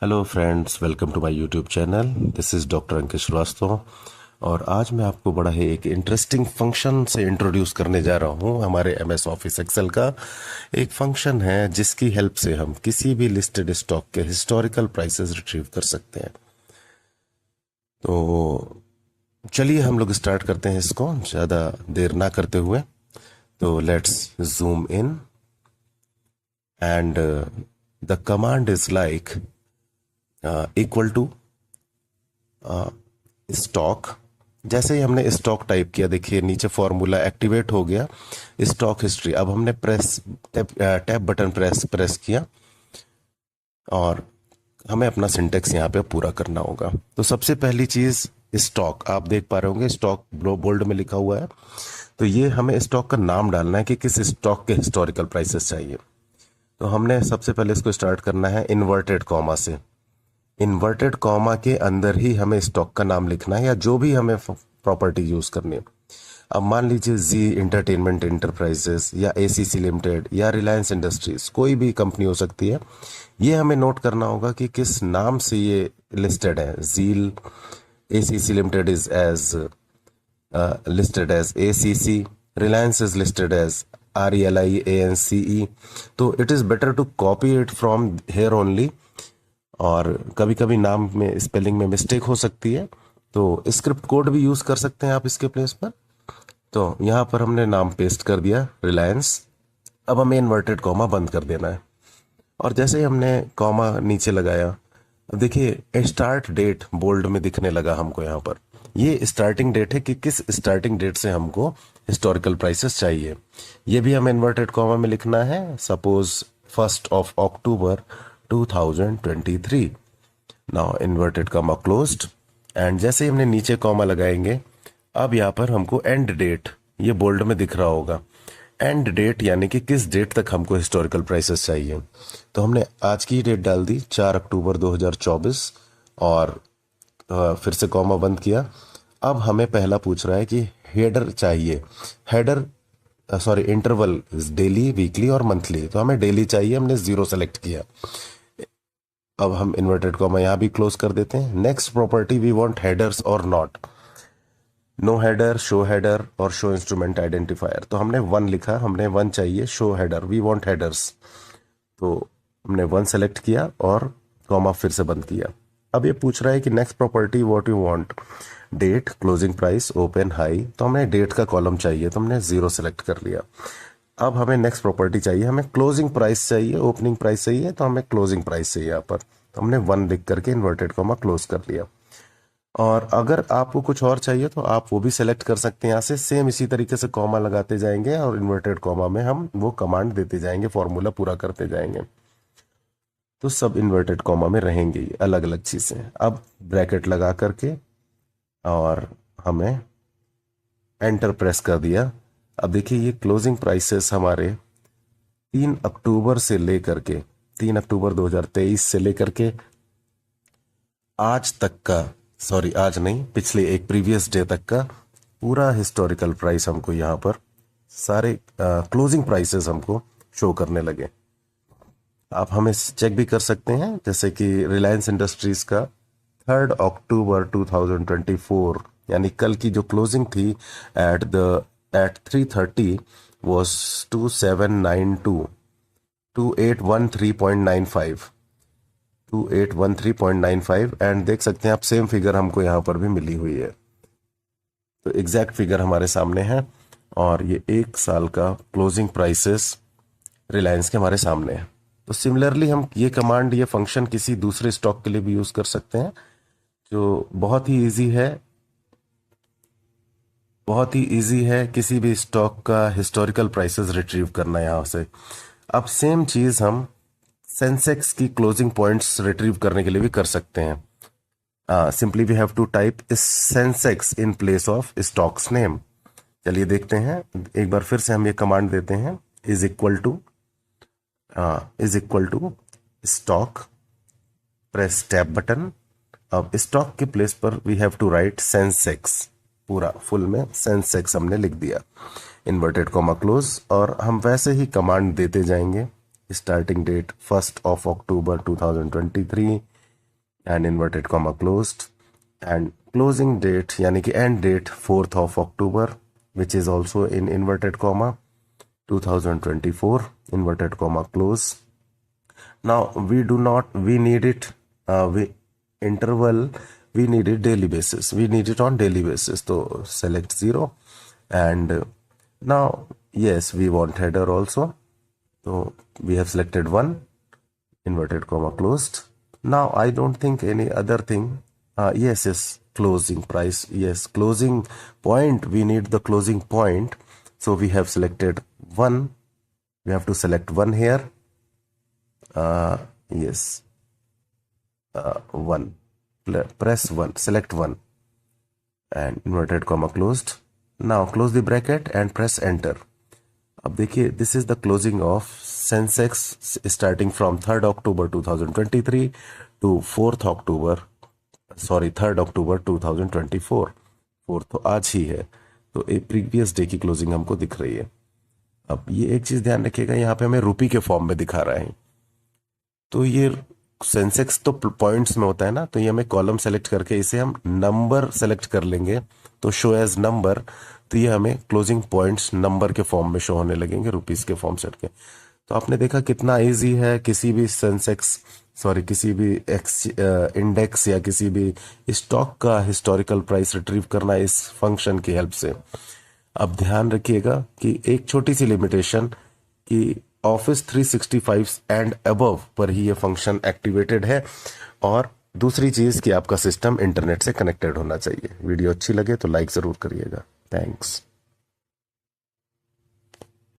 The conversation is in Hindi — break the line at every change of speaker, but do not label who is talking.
Hello friends, welcome to my YouTube channel. This is doctor Ankit Srivastava. और आज मैं आपको बड़ा ही एक इंटरेस्टिंग फंक्शन से इंट्रोड्यूस करने जा रहा हूँ। हमारे एमएस ऑफिस एक्सेल का एक फंक्शन है जिसकी हेल्प से हम किसी भी लिस्टेड स्टॉक के हिस्टोरिकल प्राइसेस रिट्रीव कर सकते हैं। तो चलिए हम लोग स्टार्ट करते हैं इसको ज़्यादा देर ना करते हुए। तो let's zoom in and the command is like equal to stock. जैसे ही हमने स्टॉक टाइप किया, देखिए नीचे फॉर्मूला एक्टिवेट हो गया, स्टॉक हिस्ट्री। अब हमने टैब बटन प्रेस किया और हमें अपना सिंटेक्स यहाँ पे पूरा करना होगा। तो सबसे पहली चीज स्टॉक, आप देख पा रहे होंगे स्टॉक बोल्ड में लिखा हुआ है। तो ये हमें स्टॉक का नाम डालना है कि किस स्टॉक के हिस्टोरिकल प्राइसेस चाहिए। तो हमने सबसे पहले इसको स्टार्ट करना है इन्वर्टेड कॉमा से। इन्वर्टेड कॉमा के अंदर ही हमें स्टॉक का नाम लिखना है या जो भी हमें प्रॉपर्टी यूज करनी है। अब मान लीजिए जी एंटरटेनमेंट एंटरप्राइजेस या एसीसी लिमिटेड या रिलायंस इंडस्ट्रीज, कोई भी कंपनी हो सकती है। ये हमें नोट करना होगा कि किस नाम से ये लिस्टेड है। जील ACC limited is as listed as ACC, Reliance is listed as RELIANCE. तो it is better to copy it from here only। और कभी कभी नाम में स्पेलिंग में मिस्टेक हो सकती है, तो स्क्रिप्ट कोड भी यूज कर सकते हैं आप इसके प्लेस पर। तो यहाँ पर हमने नाम पेस्ट कर दिया रिलायंस। अब हमें इन्वर्टेड कॉमा बंद कर देना है। और जैसे ही हमने कॉमा नीचे लगाया, अब देखिए स्टार्ट डेट बोल्ड में दिखने लगा हमको यहाँ पर। ये स्टार्टिंग डेट है कि किस स्टार्टिंग डेट से हमको हिस्टोरिकल प्राइसेस चाहिए। ये भी हमें इन्वर्टेड कॉमा में लिखना है। Suppose 1 October 2023। Now inverted comma closed. And जैसे ही हमने नीचे कॉमा लगाएंगे, अब यहाँ पर हमको एंड डेट ये बोल्ड में दिख रहा होगा। एंड डेट यानी कि किस डेट तक हमको हिस्टोरिकल प्राइसेस चाहिए। तो हमने आज की डेट डाल दी 4 अक्टूबर 2024 और फिर से कॉमा बंद किया। अब हमें पहला पूछ रहा है कि हेडर चाहिए। Header sorry interval daily, weekly और मंथली। तो हमें डेली चाहिए, हमने 0 सेलेक्ट किया। अब हम इन्वर्टेड कॉमा यहाँ भी क्लोज कर देते हैं। Next property, we want headers और not. No header, show header और शो इंस्ट्रूमेंट आइडेंटिफायर। तो हमने 1 लिखा, हमने 1 चाहिए। Show header, we want headers. तो हमने 1 सेलेक्ट किया और कॉमा फिर से बंद किया। अब ये पूछ रहा है कि next property what you want. Date, closing price, open, high. तो हमें डेट का कॉलम चाहिए, तो हमने 0 सेलेक्ट कर लिया। अब हमें नेक्स्ट प्रॉपर्टी चाहिए, हमें क्लोजिंग प्राइस चाहिए, ओपनिंग प्राइस चाहिए, तो हमें क्लोजिंग प्राइस चाहिए यहाँ पर। तो हमने 1 लिख करके इन्वर्टेड कॉमा क्लोज कर लिया। और अगर आपको कुछ और चाहिए तो आप वो भी सेलेक्ट कर सकते हैं यहाँ से। सेम इसी तरीके से कॉमा लगाते जाएंगे और इन्वर्टेड कॉमा में हम वो कमांड देते जाएंगे, फॉर्मूला पूरा करते जाएंगे। तो सब इन्वर्टेड कॉमा में रहेंगे अलग अलग चीजें। अब ब्रैकेट लगा करके और हमें एंटर प्रेस कर दिया। अब देखिए ये क्लोजिंग प्राइसेस हमारे 3 अक्टूबर से लेकर के 3 अक्टूबर 2023 से लेकर के आज तक का, सॉरी आज नहीं, पिछले एक प्रीवियस डे तक का पूरा हिस्टोरिकल प्राइस हमको यहाँ पर सारे क्लोजिंग प्राइसेस हमको शो करने लगे। आप हमें चेक भी कर सकते हैं, जैसे कि रिलायंस इंडस्ट्रीज का 3 अक्टूबर 2024 यानी कल की जो क्लोजिंग थी एट 3:30 वॉज 2792 2813.95 2813.95। एंड देख सकते हैं आप सेम फिगर हमको यहाँ पर भी मिली हुई है। तो एग्जैक्ट फिगर हमारे सामने है और ये एक साल का क्लोजिंग प्राइसेस रिलायंस के हमारे सामने है। तो सिमिलरली हम ये कमांड, ये फंक्शन किसी दूसरे स्टॉक के लिए भी यूज कर सकते हैं, जो बहुत ही इजी है। बहुत ही इजी है किसी भी स्टॉक का हिस्टोरिकल प्राइसेस रिट्रीव करना यहाँ से। अब सेम चीज हम सेंसेक्स की क्लोजिंग पॉइंट्स रिट्रीव करने के लिए भी कर सकते हैं। Simply we have to type Sensex in place of stocks name. चलिए देखते हैं, एक बार फिर से हम ये कमांड देते हैं, is equal to stock, press tab button. अब स्टॉक के प्लेस पर we have to write Sensex, पूरा फुल में सेंसेक्स हमने लिख दिया, इन्वर्टेड कॉमा क्लोज। और हम वैसे ही कमांड देते जाएंगे। Starting date 1 October 2023, and inverted comma closed and closing date यानी कि end date 4th of October which is also in inverted comma 2024 inverted comma close. Now we need it we interval we need it daily basis, we need it on daily basis, so select 0 and now yes we want header also, so we have selected 1 inverted comma closed. Now I don't think any other thing. Yes, closing price, yes, closing point, we need the closing point, so we have selected 1, we have to select 1 here. Yes, 1, press 1, select 1 and inverted comma closed. Now close the bracket and press enter. अब देखिए, this is the closing of Sensex starting from 3rd October 2023 to 4th October, sorry 3rd October 2024, 4th तो आज ही है, तो एक प्रीवियस डे की क्लोजिंग हमको दिख रही है। अब ये एक चीज ध्यान रखिएगा, यहाँ पे हमें रुपी के फॉर्म में दिखा रहा है, तो ये सेंसेक्स तो पॉइंट्स में होता है ना, तो ये हमें कॉलम सेलेक्ट करके इसे हम नंबर सेलेक्ट कर लेंगे, तो शो एज नंबर, तो ये हमें क्लोजिंग पॉइंट्स नंबर के फॉर्म में शो होने लगेंगे, रुपीस के फॉर्म सेट के। तो आपने देखा कितना इजी है किसी भी सेंसेक्स, सॉरी किसी भी इंडेक्स या किसी भी स्टॉक का हिस्टोरिकल प्राइस रिट्रीव करना इस फंक्शन की हेल्प से। अब ध्यान रखिएगा कि एक छोटी सी लिमिटेशन कि ऑफिस 365 एंड अबव पर ही ये फंक्शन एक्टिवेटेड है, और दूसरी चीज कि आपका सिस्टम इंटरनेट से कनेक्टेड होना चाहिए। वीडियो अच्छी लगे तो लाइक जरूर करिएगा। थैंक्स।